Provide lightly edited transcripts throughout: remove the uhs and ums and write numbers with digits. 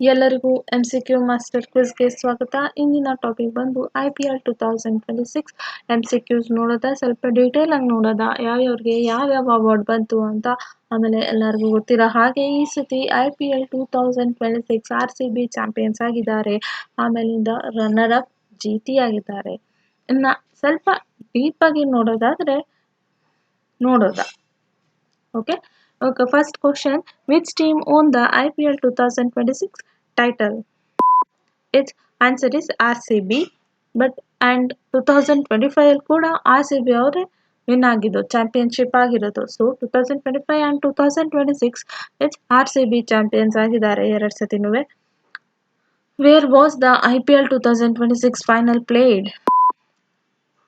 ಎಲ್ಲರಿಗೂ MCQ master ಕ್ವಿಜ್ಗೆ ಸ್ವಾಗತ. ಇಂದಿನ ಟಾಪಿಕ್ ಬಂದು IPL 2026 MCQs ನೋಡೋದ, ಸ್ವಲ್ಪ ಡೀಟೇಲ್ ಆಗಿ ನೋಡೋದ, ಯಾವ್ಯಾವ್ರಿಗೆ ಯಾವ್ಯಾವ ಅವಾರ್ಡ್ ಬಂತು ಅಂತ. ಆಮೇಲೆ ಎಲ್ಲರಿಗೂ ಗೊತ್ತಿರೋ ಹಾಗೆ ಈ ಸತಿ IPL 2026 RCB ಚಾಂಪಿಯನ್ಸ್ ಆಗಿದ್ದಾರೆ. ಆಮೇಲಿಂದ ರನ್ನರ್ ಅಪ್ GT ಆಗಿದ್ದಾರೆ. ಇನ್ನು ಸ್ವಲ್ಪ ಡೀಪ್ ಆಗಿ ನೋಡೋದಾದ್ರೆ Okay. First question: which team won the IPL 2026 title? Its answer is RCB. And 2025 ಕೂಡ RCB ಅವರೇ ವಿನ್ ಆಗಿದ್ದು, ಚಾಂಪಿಯನ್ಶಿಪ್ ಆಗಿರೋದು. So 2025 and 2026 it's RCB champions ಆಗಿದ್ದಾರೆ ಎರಡು ಸತಿನುವೆ. Where was the IPL 2026 final played?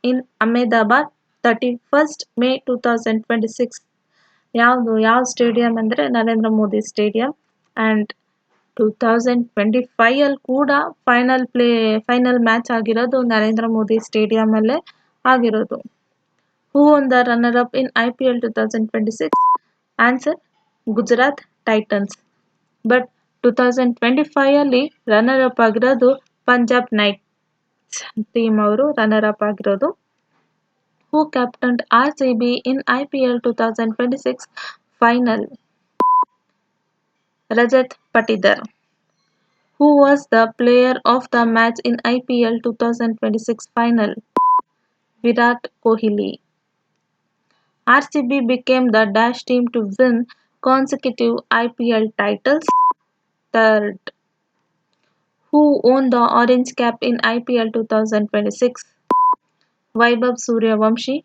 In Ahmedabad, 31st May 2026. ಯಾವ stadium ಅಂದರೆ Narendra Modi stadium. And 2025 ಅಲ್ಲಿ ಕೂಡ ಫೈನಲ್ ಮ್ಯಾಚ್ ಆಗಿರೋದು ನರೇಂದ್ರ ಮೋದಿ ಸ್ಟೇಡಿಯಂ ಅಲ್ಲೇ ಆಗಿರೋದು. Who won the runner up in IPL 2026? Answer Gujarat Titans. But 2025 ಅಲ್ಲಿ ರನ್ನರ್ ಅಪ್ ಆಗಿರೋದು ಪಂಜಾಬ್ ನೈಟ್ಸ್ ಟೀಮ್ ಅವರು ರನ್ನರ್ ಅಪ್ ಆಗಿರೋದು. Who captained RCB in IPL 2026 final? Rajat Patidar. Who was the player of the match in IPL 2026 final? Virat Kohli. RCB became the dash team to win consecutive IPL titles. Third. Who won the orange cap in IPL 2026? Vaibhav Suryavanshi.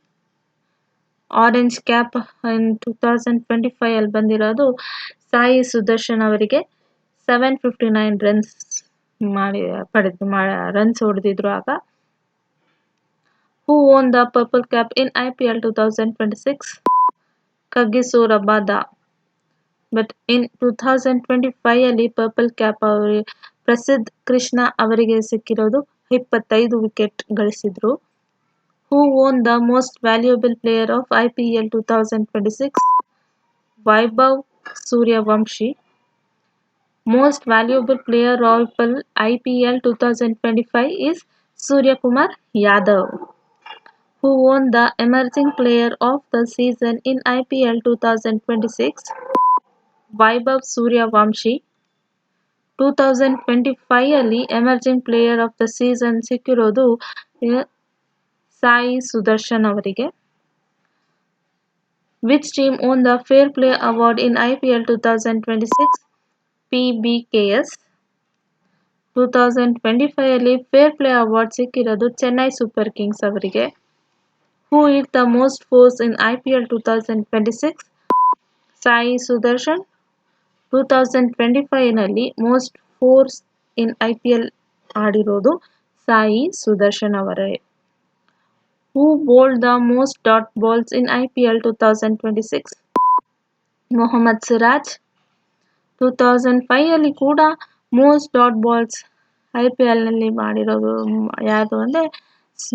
Orange cap in 2025 ಅಲ್ಲಿ ಬಂದಿರೋದು ಸಾಯಿ ಸುದರ್ಶನ್ ಅವರಿಗೆ. 759 runs runs ಹೊಡೆದಿದ್ರು ಆಗ. Who won the purple cap in IPL 2026? Kagiso Rabada. But in 2025 ಅಲ್ಲಿ purple cap ಅವರಿಗೆ ಪ್ರಸಿದ್ಧ ಕೃಷ್ಣ ಅವರಿಗೆ ಸಿಕ್ಕಿರೋದು. 25 wicket ಗಳಿಸಿದ್ರು. Who won the most valuable player of IPL 2026? Vaibhav Suryavanshi. Most valuable player of IPL 2025 is Suryakumar Yadav. Who won the emerging player of the season in IPL 2026? Vaibhav Suryavanshi. 2025 ಅಲ್ಲಿ emerging player of the season ಸಿಕ್ಕಿರೋದು ಸಾಯಿ ಸುದರ್ಶನ್ ಅವರಿಗೆ. Which team won the fair play award in IPL 2026? PBKS. 2025 ಅಲ್ಲಿ fair play award ಸಿಕ್ಕಿರೋದು Chennai super kings ಅವರಿಗೆ. Who hit the most fours in IPL 2026? Sai Sudharsan. 2025 ನಲ್ಲಿ most fours in IPL ಆಡಿರೋದು ಸಾಯಿ ಸುದರ್ಶನ್ ಅವರೇ. Who bowled the most dot balls in IPL 2026? Mohammed Siraj. 2005 ಅಲ್ಲಿ ಕೂಡ most dot balls IPL ನಲ್ಲಿ ಮಾಡಿರೋದು ಯಾರು ಅಂದರೆ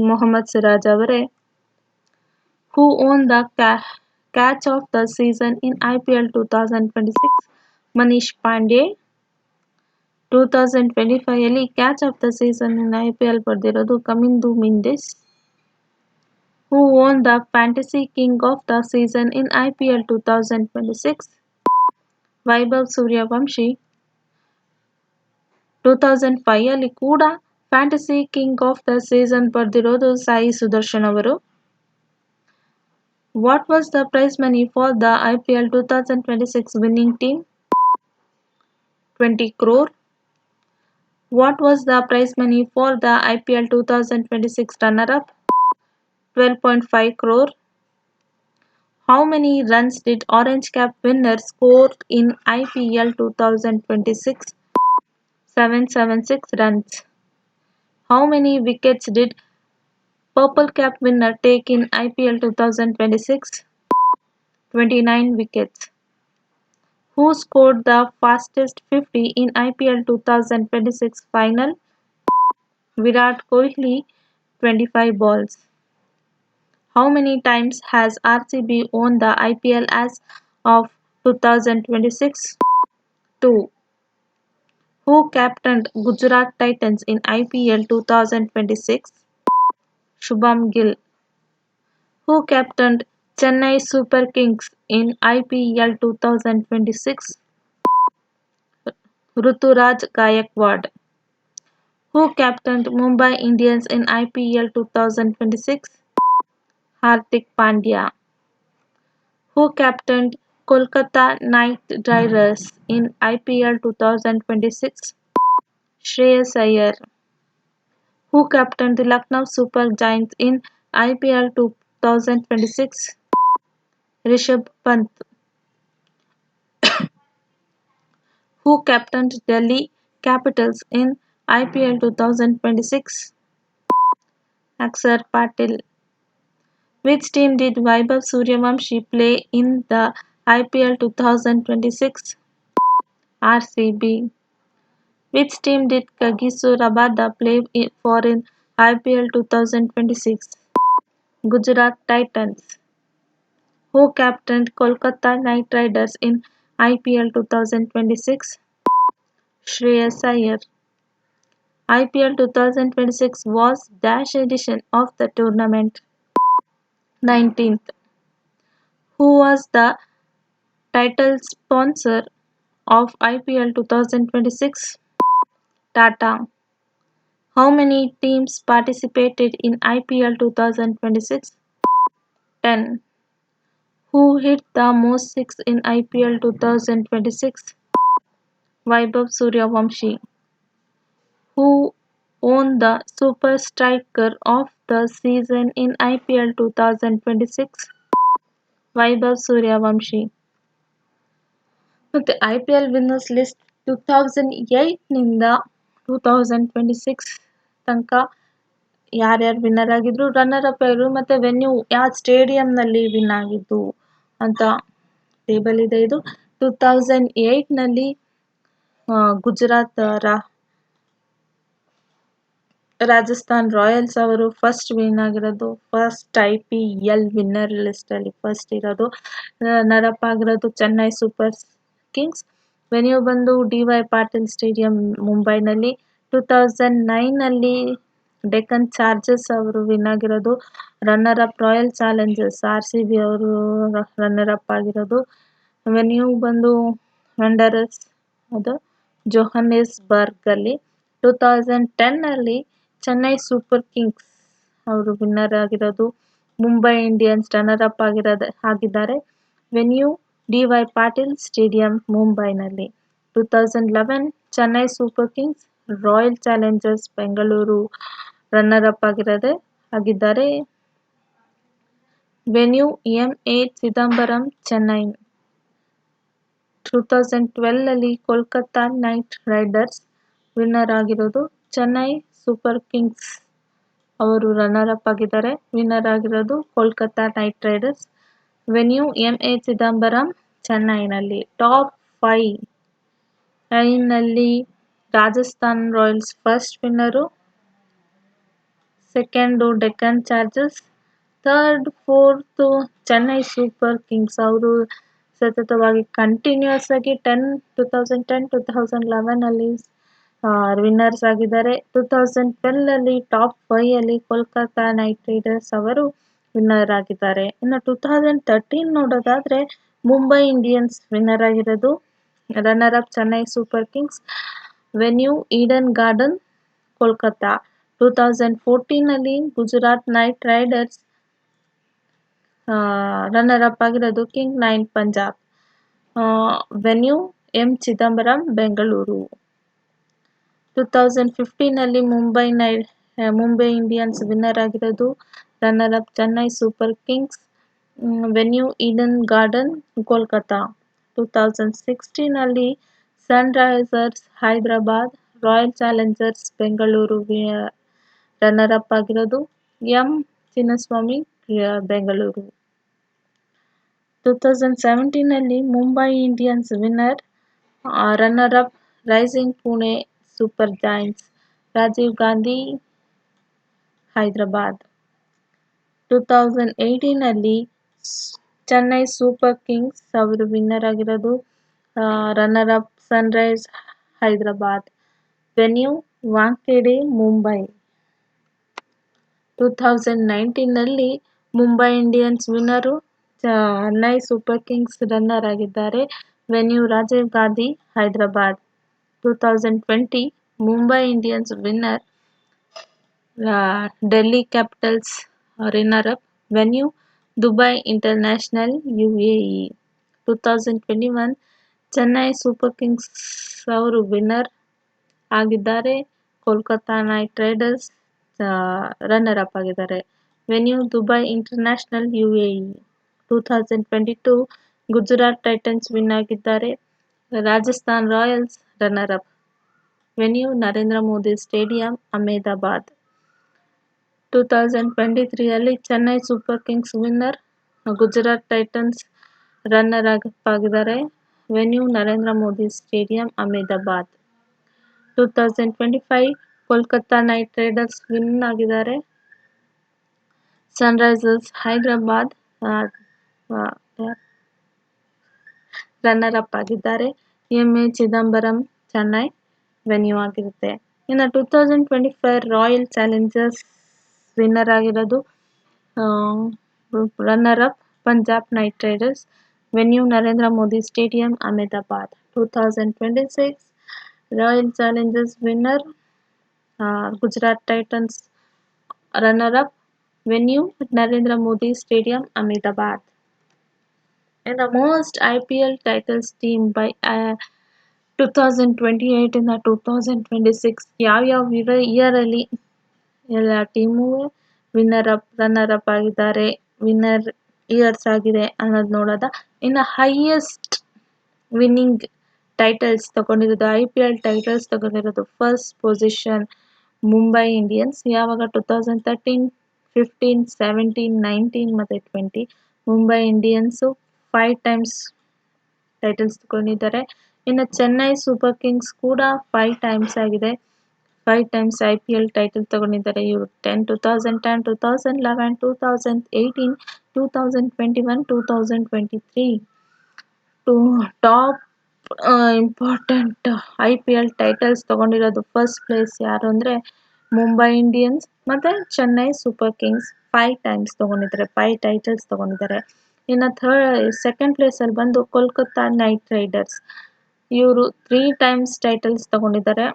ಮೊಹಮ್ಮದ್ ಸಿರಾಜ್ ಅವರೇ. Who won the catch of the season in IPL 2026? Manish Pandey. 2025 ಅಲ್ಲಿ catch of the season in IPL ಪಡೆದಿರೋದು ಕಮಿಂದು ಮಿಂಡಿಸ್. Who won the Fantasy King of the Season in IPL 2026? Vaibhav Suryavanshi. 2005 ಅಲ್ಲಿ ಕೂಡ fantasy king of the season ಪಡೆದಿರೋದು ಸಾಯಿ ಸುದರ್ಶನ್ ಅವರು. What was the prize money for the IPL 2026 winning team? 20 crore. What was the prize money for the IPL 2026 runner-up? 12.5 crore. How many runs did orange cap winner score in IPL 2026? 776 runs. How many wickets did purple cap winner take in IPL 2026? 29 wickets. Who scored the fastest 50 in IPL 2026 final? Virat Kohli, 25 balls. How many times has RCB won the IPL as of 2026? 2. Who Who captained Gujarat Titans in IPL 2026? Shubham Gill. Who captained Chennai Super Kings in IPL 2026? Ruturaj Gaikwad. Who captained Mumbai Indians in IPL 2026? Hardik Pandya. Who captained Kolkata Knight Riders in IPL 2026? Shreyas Iyer. Who captained the Lucknow Super Giants in IPL 2026? Rishabh Pant. Who captained Delhi Capitals in IPL 2026? Aksar Patil. Which team did Vaibhav Suryavanshi play in the IPL 2026? RCB. Which team did Kagiso Rabada play for in IPL 2026? Gujarat Titans. Who captained Kolkata Knight Riders in IPL 2026? Shreyas Iyer. IPL 2026 was dash edition of the tournament. 19th. Who was the title sponsor of IPL 2026? Tata. How many teams participated in IPL 2026? 10. Who hit the most six in IPL 2026? Vaibhav Suryavanshi. Who won the Super Striker of the season in IPL 2026? Vaibhav Suryavanshi. ಮತ್ತೆ IPL winners list 2008ನಿಂದ 2026 ತನಕ ಯಾರ್ಯಾರು winner ಆಗಿದ್ರು, runner up ಆಗಿದ್ರು, ಮತ್ತೆ venue ಯಾವ ಸ್ಟೇಡಿಯಂನಲ್ಲಿ win ಆಗಿದ್ದು ಅಂತ table ಇದೆ. ಇದು 2008ನಲ್ಲಿ ಗುಜರಾತ್ ರಾಜಸ್ಥಾನ್ ರಾಯಲ್ಸ್ ಅವರು ಫಸ್ಟ್ ವಿನ್ ಆಗಿರೋದು, ಫಸ್ಟ್ IPL ವಿನ್ನರ್ ಲಿಸ್ಟಲ್ಲಿ ಫಸ್ಟ್ ಇರೋದು. ರನ್ನರ್ ಅಪ್ ಆಗಿರೋದು ಚೆನ್ನೈ ಸೂಪರ್ ಕಿಂಗ್ಸ್. ವೆನ್ಯೂ ಬಂದು DY ಪಾಟೀಲ್ ಸ್ಟೇಡಿಯಂ ಮುಂಬೈನಲ್ಲಿ. 2009ನಲ್ಲಿ ಡೆಕ್ಕನ್ ಚಾರ್ಜರ್ಸ್ ಅವರು ವಿನ್ ಆಗಿರೋದು. Runner up royal Challengers RCB ಅವರು ರನ್ನರ್ ಅಪ್ ಆಗಿರೋದು. ವೆನ್ಯೂ ಬಂದು ವಂಡರರ್ಸ್ ಅದು ಜೋಹನ್ನೆಸ್ಬರ್ಗ್ ಅಲ್ಲಿ. 2010ನಲ್ಲಿ ಚೆನ್ನೈ ಸೂಪರ್ ಕಿಂಗ್ಸ್ ಅವರು ವಿನ್ನರ್ ಆಗಿರೋದು. ಮುಂಬೈ ಇಂಡಿಯನ್ಸ್ ರನ್ನರ್ ಅಪ್ ಆಗಿದ್ದಾರೆ. ವೆನ್ಯೂ DY ಪಾಟೀಲ್ ಸ್ಟೇಡಿಯಂ ಮುಂಬೈನಲ್ಲಿ. 2011 Chennai super kings royal challengers Bengaluru runner up ಆಗಿದ್ದಾರೆ. Venue MA Chidambaram Chennai. 2012ನಲ್ಲಿ ಕೋಲ್ಕತಾ ನೈಟ್ ರೈಡರ್ಸ್ ವಿನ್ನರ್ ಆಗಿರೋದು. ಚೆನ್ನೈ ಸೂಪರ್ ಕಿಂಗ್ಸ್ ಅವರು ರನ್ನರ್ ಅಪ್ ಆಗಿದ್ದಾರೆ. ವಿನ್ನರ್ ಆಗಿರೋದು Kolkata knight riders. Venue MA Chidambaram ಚೆನ್ನೈನಲ್ಲಿ. ಟಾಪ್ 5ನಲ್ಲಿ Rajasthan royals first winner, second Deccan chargers, third fourth Chennai super kings ಅವರು ಸತತವಾಗಿ ಕಂಟಿನ್ಯೂಸ್ ಆಗಿ 2010 2011ನಲ್ಲಿ ವಿನ್ನರ್ಸ್ ಆಗಿದ್ದಾರೆ. 2012ನಲ್ಲಿ ಟಾಪ್ 5ಅಲ್ಲಿ ಕೋಲ್ಕತಾ ನೈಟ್ ರೈಡರ್ಸ್ ಅವರು ವಿನ್ನರ್ ಆಗಿದ್ದಾರೆ. ಇನ್ನು 2013 ನೋಡೋದಾದ್ರೆ ಮುಂಬೈ ಇಂಡಿಯನ್ಸ್ ವಿನ್ನರ್ ಆಗಿರೋದು. Runner up Chennai super kings. Venue Eden garden Kolkata. 2014ನಲ್ಲಿ Gujarat knight riders runner up ಆಗಿರೋದು. King 9 Punjab. Venue M Chidambaram Bengaluru. 2015ನಲ್ಲಿ ಮುಂಬೈ ಇಂಡಿಯನ್ಸ್ ವಿನ್ನರ್ ಆಗಿರೋದು. Runner up Chennai super kings. Venue Eden garden Kolkata. 2016ನಲ್ಲಿ sun risers Hyderabad royal challengers Bengaluru runner up ಆಗಿರೋದು. M Chinnaswamy Bengaluru. 2017ನಲ್ಲಿ Mumbai Indians winner. Runner up rising Pune super giants Rajiv Gandhi Hyderabad. 2018ನಲ್ಲಿ Chennai super kings ಅವರು winner ಆಗಿರೋದು. Runner up sunrise Hyderabad. Venue Wankhede Mumbai. 2019ನಲ್ಲಿ Mumbai Indians winner, Chennai super kings runner ಆಗಿದ್ದಾರೆ. Venue Rajiv Gandhi, Hyderabad. 2020 Mumbai Indians winner, Delhi capitals runner up. Venue Dubai international, UAE. 2021 Chennai super kings ಅವರು winner ಆಗಿದ್ದಾರೆ. Kolkata knight riders runner up ಆಗಿದ್ದಾರೆ. Venue Dubai international, UAE. 2022 Gujarat titans win ಆಗಿದ್ದಾರೆ. Rajasthan royals runner up. Venue Narendra Modi stadium, Ahmedabad. 2023ರಲ್ಲಿ Chennai super kings winner, Gujarat Titans runner up ಆಗಿದ್ದಾರೆ. Venue Narendra Modi stadium, Ahmedabad. 2025 Kolkata knight Riders win ಆಗಿದ್ದಾರೆ. Sunrisers Hyderabad runner up ಆಗಿದ್ದಾರೆ. MA Chidambaram Chennai venue ಆಗಿರುತ್ತೆ. ಇನ್ನು 2025 royal Challengers winner ಆಗಿರೋದು, runner up Punjab night riders. Venue Narendra Modi stadium, Ahmedabad. 2026 royal Challengers winner, Gujarat Titans runner up. Venue Narendra Modi stadium, Ahmedabad. And the most IPL titles team by 2028 ಇಂದ 2026 ಯಾವ್ಯಾವ year ಅಲ್ಲಿ ಎಲ್ಲ team runner up ಆಗಿದ್ದಾರೆ, winner years ಆಗಿದೆ ಅನ್ನೋದು ನೋಡೋದ. ಇನ್ನು ಹೈಯೆಸ್ಟ್ ವಿನ್ನಿಂಗ್ ಟೈಟಲ್ಸ್ ತಗೊಂಡಿರೋದು, IPL ಟೈಟಲ್ಸ್ ತಗೊಂಡಿರೋದು, ಫಸ್ಟ್ ಪೊಸಿಷನ್ ಮುಂಬೈ ಇಂಡಿಯನ್ಸ್. ಯಾವಾಗ 2013, 15, 17, 19 ಮತ್ತು 20 ಮುಂಬೈ ಇಂಡಿಯನ್ಸು 5 ಟೈಮ್ಸ್ ಟೈಟಲ್ಸ್ ತಗೊಂಡಿದ್ದಾರೆ. ಇನ್ನು ಚೆನ್ನೈ ಸೂಪರ್ ಕಿಂಗ್ಸ್ ಕೂಡ 5 ಟೈಮ್ಸ್ ಆಗಿದೆ, 5 ಟೈಮ್ಸ್ IPL ಟೈಟಲ್ ತಗೊಂಡಿದ್ದಾರೆ. ಇವರು 2010, 2011, 2018, 2021, 2023 ಟಾಪ್ ಇಂಪಾರ್ಟೆಂಟ್ IPL ಟೈಟಲ್ಸ್ ತಗೊಂಡಿರೋದು. ಫಸ್ಟ್ ಪ್ಲೇಸ್ ಯಾರು ಅಂದರೆ ಮುಂಬೈ ಇಂಡಿಯನ್ಸ್ ಮತ್ತು ಚೆನ್ನೈ ಸೂಪರ್ ಕಿಂಗ್ಸ್ 5 ಟೈಮ್ಸ್ ತಗೊಂಡಿದ್ದಾರೆ, 5 ಟೈಟಲ್ಸ್ ತಗೊಂಡಿದ್ದಾರೆ. ಇನ್ನು ಸೆಕೆಂಡ್ ಪ್ಲೇಸಲ್ಲಿ ಬಂದು ಕೋಲ್ಕತ್ತಾ ನೈಟ್ ರೈಡರ್ಸ್, ಇವರು 3 ಟೈಮ್ಸ್ ಟೈಟಲ್ಸ್ ತಗೊಂಡಿದ್ದಾರೆ,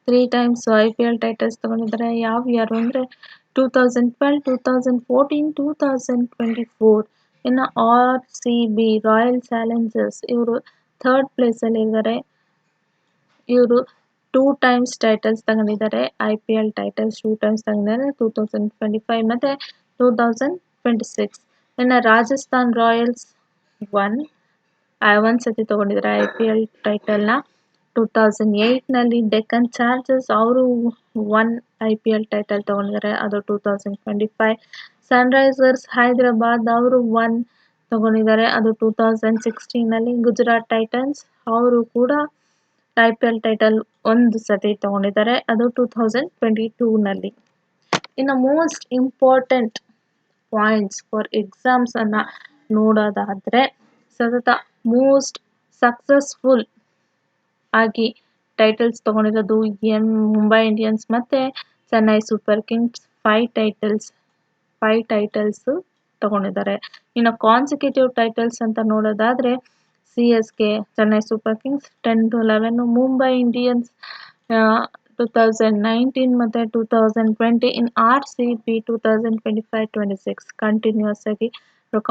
3 ಟೈಮ್ಸ್ IPL ಟೈಟಲ್ಸ್ ತಗೊಂಡಿದ್ದಾರೆ. ಯಾವ ಯಾರು ಅಂದರೆ 2012, 2014, 2024. ಇನ್ನು RCB ರಾಯಲ್ ಚಾಲೆಂಜರ್ಸ್, ಇವರು ಥರ್ಡ್ ಪ್ಲೇಸಲ್ಲಿ ಇದ್ದಾರೆ. ಇವರು 2 ಟೈಮ್ಸ್ ಟೈಟಲ್ಸ್ ತಗೊಂಡಿದ್ದಾರೆ, IPL ಟೈಟಲ್ಸ್ 2 ಟೈಮ್ಸ್ ತಗೊಂಡಿದ್ದಾರೆ, 2025 ಮತ್ತು 2026. ಇನ್ನು ರಾಜಸ್ಥಾನ್ ರಾಯಲ್ಸ್ ಒಂದು ಸತಿ ತಗೊಂಡಿದ್ದಾರೆ IPL ಟೈಟಲ್ನ. 2008ನಲ್ಲಿ ಡೆಕ್ಕನ್ ಚಾರ್ಜರ್ಸ್ ಅವರು 1 IPL ಟೈಟಲ್ ತಗೊಂಡಿದ್ದಾರೆ, ಅದು 2025. ಸನ್ರೈಸರ್ಸ್ ಹೈದರಾಬಾದ್ ಅವರು 1 ತಗೊಂಡಿದ್ದಾರೆ, ಅದು 2016ನಲ್ಲಿ. ಗುಜರಾತ್ ಟೈಟನ್ಸ್ ಅವರು ಕೂಡ IPL ಟೈಟಲ್ ಒಂದು ಸತಿ ತಗೊಂಡಿದ್ದಾರೆ, ಅದು 2022ನಲ್ಲಿ. ಇನ್ನು most important points for exams ಅನ್ನ ನೋಡೋದಾದ್ರೆ, ಸತತ ಮೋಸ್ಟ್ ಸಕ್ಸಸ್ಫುಲ್ ಆಗಿ ಟೈಟಲ್ಸ್ ತಗೊಂಡಿರೋದು ಮುಂಬೈ ಇಂಡಿಯನ್ಸ್ ಮತ್ತೆ ಚೆನ್ನೈ ಸೂಪರ್ ಕಿಂಗ್ಸ್ 5 ಟೈಟಲ್ಸ್ ತಗೊಂಡಿದ್ದಾರೆ. ಇನ್ನು ಕಾನ್ಸಿಕ್ಯೂಟಿವ್ ಟೈಟಲ್ಸ್ ಅಂತ ನೋಡೋದಾದ್ರೆ CSK Chennai super Kings 10-11, Mumbai Indians 2019 ಮತ್ತು 2020, ಇನ್ RCB 2025-26 ಕಂಟಿನ್ಯೂಸ್ ಆಗಿ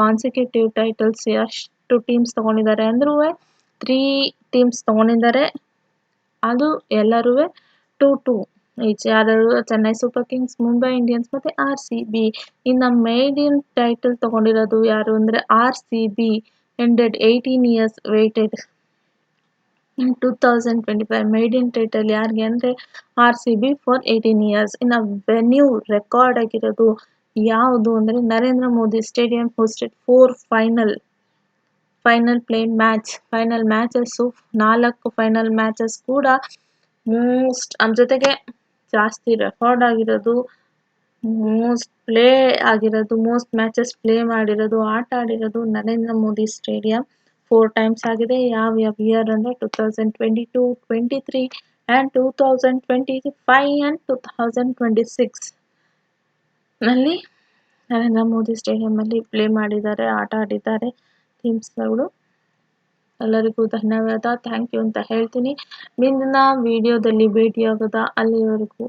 ಕಾನ್ಸಿಕ್ಯೂಟಿವ್ ಟೈಟಲ್ಸ್ ಎಷ್ಟು ಟೀಮ್ಸ್ ತಗೊಂಡಿದ್ದಾರೆ ಅಂದ್ರೂ 3 ಟೀಮ್ಸ್ ತಗೊಂಡಿದ್ದಾರೆ, ಅದು ಎಲ್ಲರೂ 2-2 ಈಚ್. ಯಾರು Chennai super Kings, Mumbai Indians ಮತ್ತು RCB. ಇನ್ನು ಮೇಡಿಯನ್ ಟೈಟಲ್ ತಗೊಂಡಿರೋದು ಯಾರು ಅಂದರೆ RCB, ಎಂಡೆಡ್ 18 years ವೇಟೆಡ್. ಇನ್ 2025 ಮೇಡಿಯನ್ ಟೈಟಲ್ ಯಾರಿಗೆ ಅಂದರೆ RCB ಫಾರ್ 18 years. ಇನ್ನು ವೆನ್ಯೂ ರೆಕಾರ್ಡ್ ಆಗಿರೋದು ಯಾವುದು ಅಂದರೆ Narendra Modi stadium hosted 4 final matches, 4 final matches ಕೂಡ ಅದ್ರ ಜೊತೆಗೆ ಜಾಸ್ತಿ ರೆಕಾರ್ಡ್ ಆಗಿರೋದು, ಮೋಸ್ಟ್ ಮ್ಯಾಚಸ್ ಪ್ಲೇ ಮಾಡಿರೋದು, ಆಟ ಆಡಿರೋದು ನರೇಂದ್ರ ಮೋದಿ ಸ್ಟೇಡಿಯಂ 4 ಟೈಮ್ಸ್ ಆಗಿದೆ. ಯಾವ ಇಯರ್ ಅಂದರೆ 2022, 23 ಆ್ಯಂಡ್ 2025 ಆ್ಯಂಡ್ 2026 ನಲ್ಲಿ ನರೇಂದ್ರ ಮೋದಿ ಸ್ಟೇಡಿಯಂನಲ್ಲಿ ಪ್ಲೇ ಮಾಡಿದ್ದಾರೆ, ಆಟ ಆಡಿದ್ದಾರೆ ಟೀಮ್ಸ್ಗಳು. ಎಲ್ಲರಿಗೂ ಧನ್ಯವಾದ, ಥ್ಯಾಂಕ್ ಯು ಅಂತ ಹೇಳ್ತೀನಿ. ಮುಂದಿನ ವಿಡಿಯೋದಲ್ಲಿ ಭೇಟಿಯಾಗೋದ, ಅಲ್ಲಿವರೆಗೂ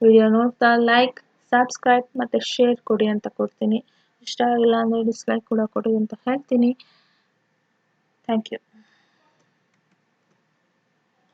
ವಿಡಿಯೋ ನೋಡ್ತಾ ಲೈಕ್, ಸಬ್ಸ್ಕ್ರೈಬ್ ಮತ್ತು ಶೇರ್ ಕೊಡಿ ಅಂತ ಕೊಡ್ತೀನಿ. ಇಷ್ಟ ಆಗಿಲ್ಲ ಅಂದರೆ ಡಿಸ್ಲೈಕ್ ಕೂಡ ಕೊಡಿ ಅಂತ ಹೇಳ್ತೀನಿ. Thank you.